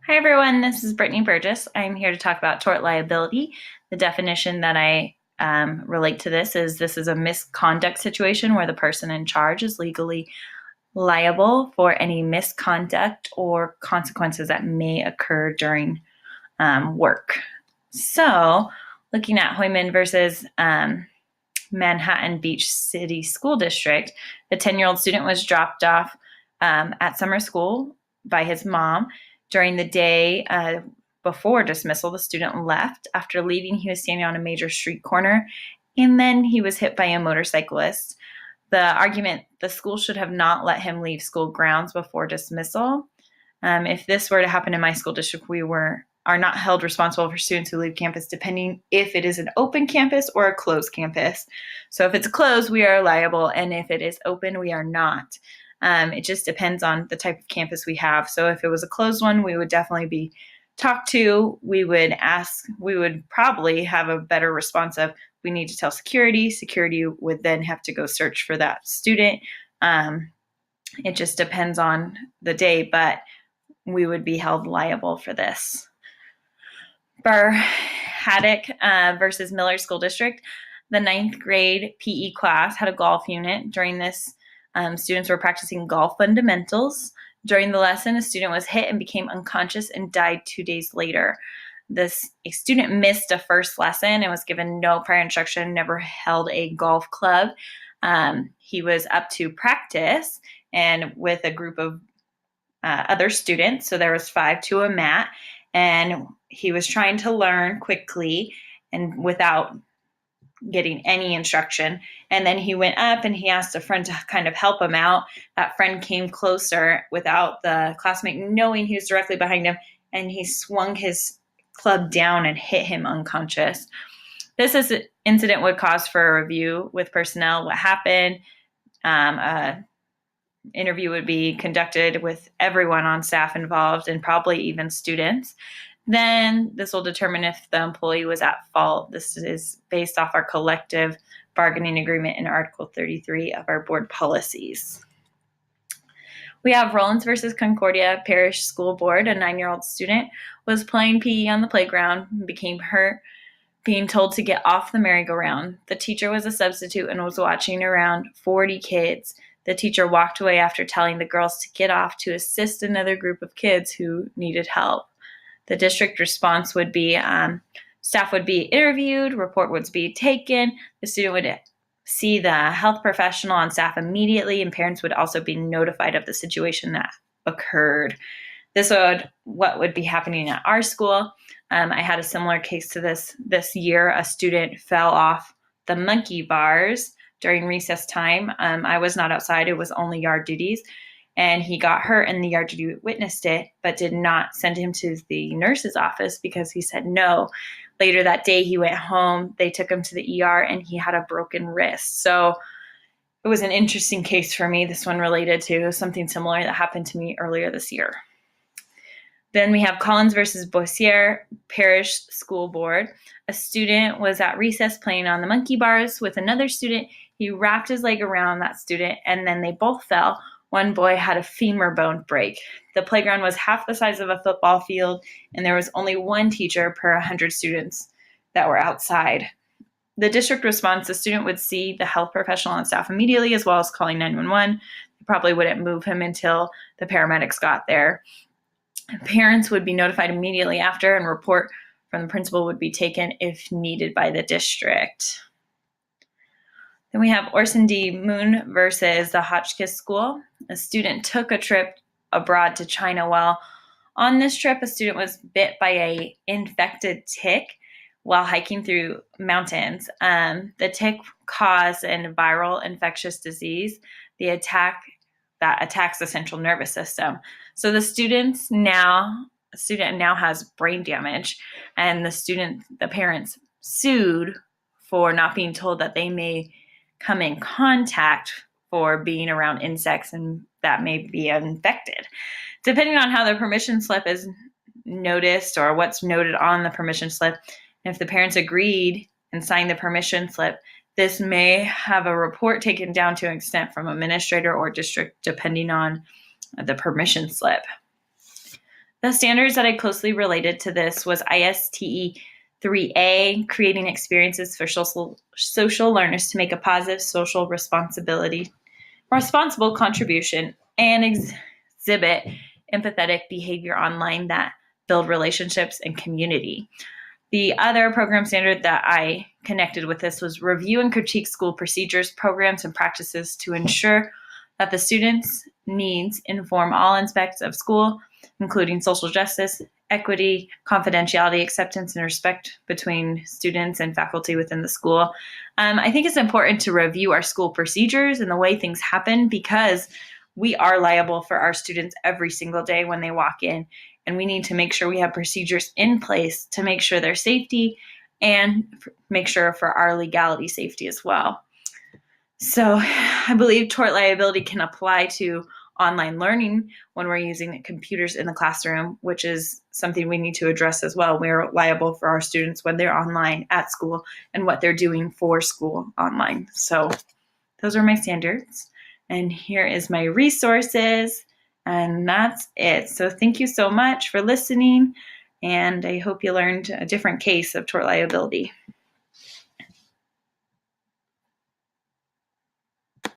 Hi, everyone. This is Brittany Burgess. I'm here to talk about tort liability. The definition that I relate to this is a misconduct situation where the person in charge is legally liable for any misconduct or consequences that may occur during work. So, looking at Hoyman versus Manhattan Beach City School District, the 10-year-old student was dropped off at summer school by his mom. During the day before dismissal, the student left. After leaving, he was standing on a major street corner, and then he was hit by a motorcyclist. The argument, the school should have not let him leave school grounds before dismissal. If this were to happen in my school district, we are not held responsible for students who leave campus, depending if it is an open campus or a closed campus. So if it's closed, we are liable, and if it is open, we are not. It just depends on the type of campus we have. So if it was a closed one, we would definitely be talked to. We would probably have a better response of, we need to tell security. Security would then have to go search for that student. It just depends on the day, but we would be held liable for this. Burr Haddock versus Miller School District. The 9th grade PE class had a golf unit. During this, students were practicing golf fundamentals. During the lesson, a student was hit and became unconscious and died 2 days later. A student missed a first lesson and was given no prior instruction, never held a golf club. He was up to practice and with a group of other students. So there was 5 to a mat, and he was trying to learn quickly and without getting any instruction. And then he went up and he asked a friend to kind of help him out. That friend came closer without the classmate knowing he was directly behind him, and he swung his club down and hit him unconscious. This incident would cause for a review with personnel. What happened? Interview would be conducted with everyone on staff involved and probably even students. Then this will determine if the employee was at fault. This is based off our collective bargaining agreement in Article 33 of our board policies. We have Rollins versus Concordia Parish School Board. A 9-year-old student was playing PE on the playground and became hurt, being told to get off the merry-go-round. The teacher was a substitute and was watching around 40 kids. The teacher walked away after telling the girls to get off to assist another group of kids who needed help. The district response would be staff would be interviewed, report would be taken, the student would see the health professional on staff immediately, and parents would also be notified of the situation that occurred. What would be happening at our school. I had a similar case to this year. A student fell off the monkey bars during recess time. I was not outside. It was only yard duties. And he got hurt, and the yard duty witnessed it, but did not send him to the nurse's office because he said no. Later that day, he went home. They took him to the ER, and he had a broken wrist. So it was an interesting case for me. This one related to something similar that happened to me earlier this year. Then we have Collins versus Boissiere Parish School Board. A student was at recess playing on the monkey bars with another student. He wrapped his leg around that student, and then they both fell. One boy had a femur bone break. The playground was half the size of a football field, and there was only one teacher per 100 students that were outside. The district response, the student would see the health professional on staff immediately, as well as calling 911. They probably wouldn't move him until the paramedics got there. Parents would be notified immediately after, and report from the principal would be taken if needed by the district. Then we have Orson D. Moon versus the Hotchkiss School. A student took a trip abroad to China. While on this trip, a student was bit by an infected tick while hiking through mountains. The tick caused a viral infectious disease that attacks the central nervous system. So the student now has brain damage, and the parents sued for not being told that they may come in contact for being around insects and that may be infected. Depending on how the permission slip is noticed or what's noted on the permission slip, if the parents agreed and signed the permission slip, this may have a report taken down to an extent from administrator or district, depending on the permission slip. The standards that I closely related to this was ISTE 3A, creating experiences for social learners to make a positive social responsible contribution and exhibit empathetic behavior online that build relationships and community. The other program standard that I connected with this was review and critique school procedures, programs, and practices to ensure that the students' needs inform all aspects of school, including social justice, equity, confidentiality, acceptance, and respect between students and faculty within the school. I think it's important to review our school procedures and the way things happen because we are liable for our students every single day when they walk in, and we need to make sure we have procedures in place to make sure their safety and make sure for our legality safety as well. So I believe tort liability can apply to online learning when we're using computers in the classroom, which is something we need to address as well. We're liable for our students when they're online at school and what they're doing for school online. So those are my standards. And here is my resources. And that's it. So thank you so much for listening. And I hope you learned a different case of tort liability.